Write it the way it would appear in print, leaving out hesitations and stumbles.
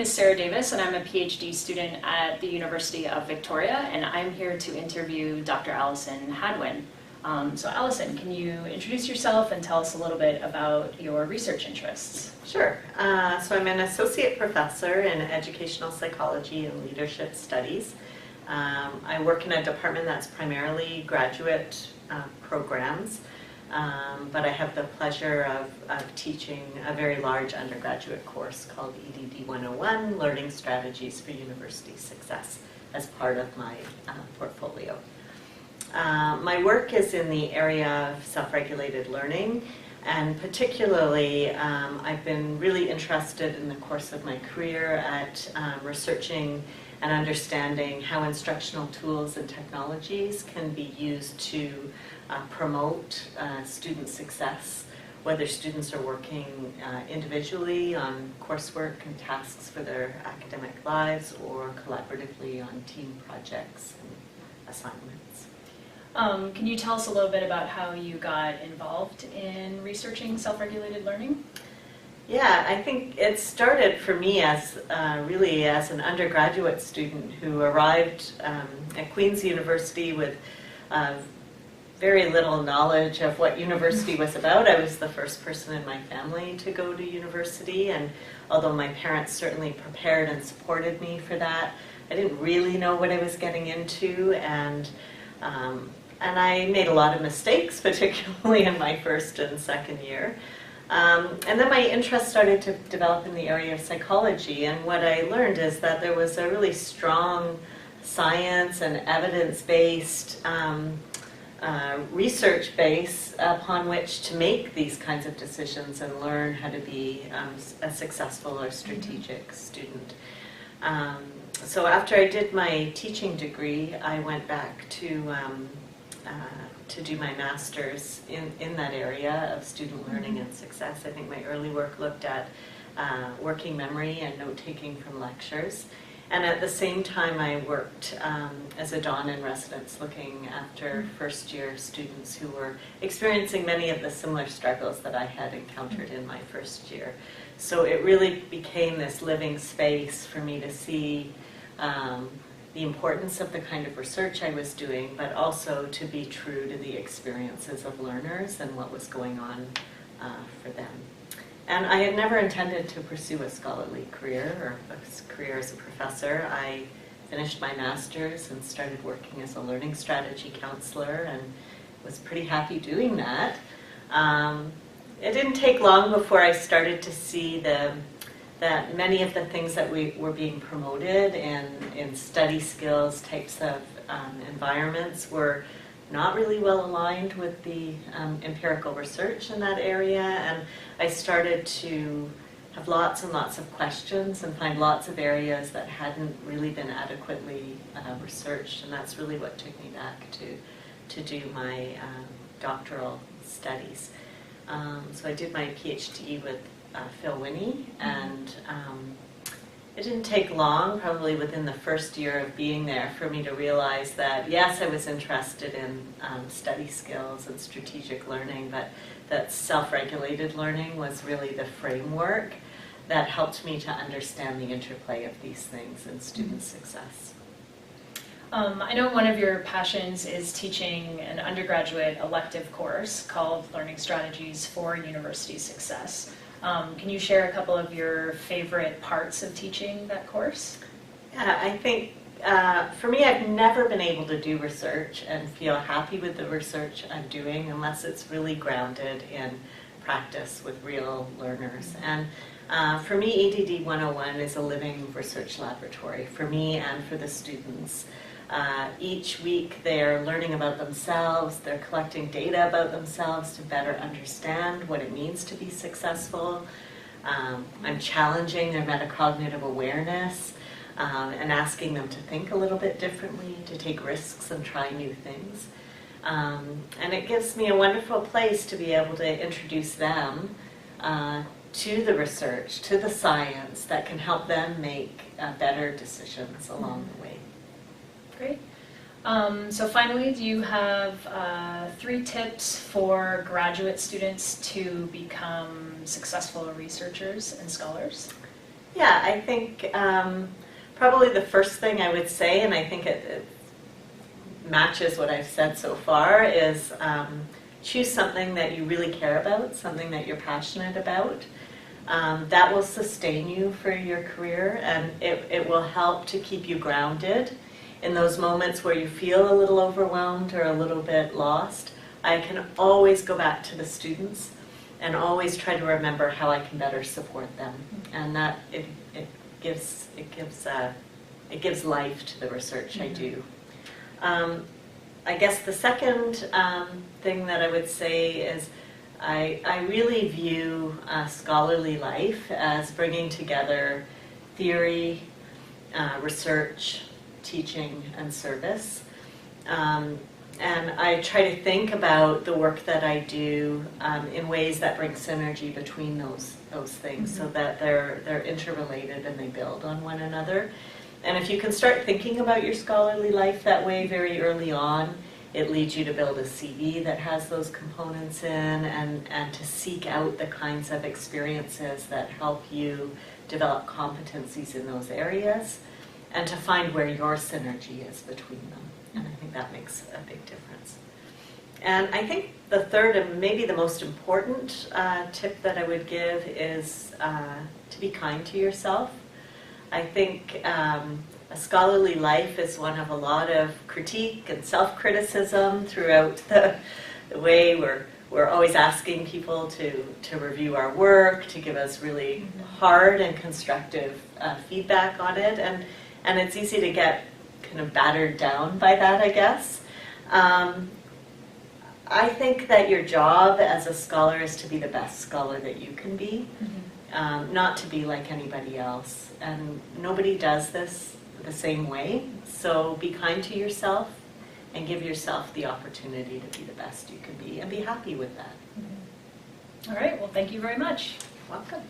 is Sarah Davis, and I'm a PhD student at the University of Victoria, and I'm here to interview Dr. Allyson Hadwin. So Allyson, can you introduce yourself and tell us a little bit about your research interests? Sure. So I'm an associate professor in educational psychology and leadership studies. I work in a department that's primarily graduate programs, but I have the pleasure of teaching a very large undergraduate course called EDD 101, Learning Strategies for University Success, as part of my portfolio. My work is in the area of self-regulated learning, and particularly I've been really interested in the course of my career at researching and understanding how instructional tools and technologies can be used to promote student success, whether students are working individually on coursework and tasks for their academic lives or collaboratively on team projects and assignments. Can you tell us a little bit about how you got involved in researching self-regulated learning? Yeah, I think it started for me as really as an undergraduate student who arrived at Queen's University with very little knowledge of what university was about. I was the first person in my family to go to university, and although my parents certainly prepared and supported me for that, I didn't really know what I was getting into, and I made a lot of mistakes, particularly in my first and second year. And then my interest started to develop in the area of psychology, and what I learned is that there was a really strong science and evidence-based research base upon which to make these kinds of decisions and learn how to be a successful or strategic student. So after I did my teaching degree, I went back to do my master's in that area of student learning and success. I think my early work looked at working memory and note-taking from lectures. And at the same time, I worked as a dawn in residence looking after first-year students who were experiencing many of the similar struggles that I had encountered in my first year. So it really became this living space for me to see the importance of the kind of research I was doing, but also to be true to the experiences of learners and what was going on for them. And I had never intended to pursue a scholarly career or a career as a professor. I finished my master's and started working as a learning strategy counselor and was pretty happy doing that. It didn't take long before I started to see that many of the things that were being promoted in study skills types of environments were not really well aligned with the empirical research in that area, and I started to have lots and lots of questions and find lots of areas that hadn't really been adequately researched, and that's really what took me back to do my doctoral studies. So I did my PhD with Phil Winnie, and it didn't take long, probably within the first year of being there, for me to realize that, yes, I was interested in study skills and strategic learning, but that self-regulated learning was really the framework that helped me to understand the interplay of these things in student success. I know one of your passions is teaching an undergraduate elective course called Learning Strategies for University Success. Can you share a couple of your favorite parts of teaching that course? Yeah, I think for me, I've never been able to do research and feel happy with the research I'm doing unless it's really grounded in practice with real learners. And for me, EDD 101 is a living research laboratory for me and for the students. Each week they're learning about themselves, they're collecting data about themselves to better understand what it means to be successful. I'm challenging their metacognitive awareness and asking them to think a little bit differently, to take risks and try new things. And it gives me a wonderful place to be able to introduce them to the research, to the science that can help them make better decisions along the way. Great. So finally, do you have 3 tips for graduate students to become successful researchers and scholars? Yeah, I think probably the first thing I would say, and I think it matches what I've said so far, is choose something that you really care about, something that you're passionate about. That will sustain you for your career, and it will help to keep you grounded in those moments where you feel a little overwhelmed or a little bit lost. I can always go back to the students and always try to remember how I can better support them, and that it gives life to the research I do. I guess the second thing that I would say is I really view scholarly life as bringing together theory, research, teaching, and service. And I try to think about the work that I do in ways that bring synergy between those things, so that they're interrelated and they build on one another. And if you can start thinking about your scholarly life that way very early on, it leads you to build a CV that has those components in, and to seek out the kinds of experiences that help you develop competencies in those areas, and to find where your synergy is between them. And I think that makes a big difference. And I think the third and maybe the most important tip that I would give is to be kind to yourself. I think a scholarly life is one of a lot of critique and self-criticism throughout the way we're always asking people to review our work, to give us really hard and constructive feedback on it. And it's easy to get kind of battered down by that, I guess. I think that your job as a scholar is to be the best scholar that you can be, not to be like anybody else. And nobody does this the same way. So be kind to yourself and give yourself the opportunity to be the best you can be, and be happy with that. All right, well, thank you very much. Welcome.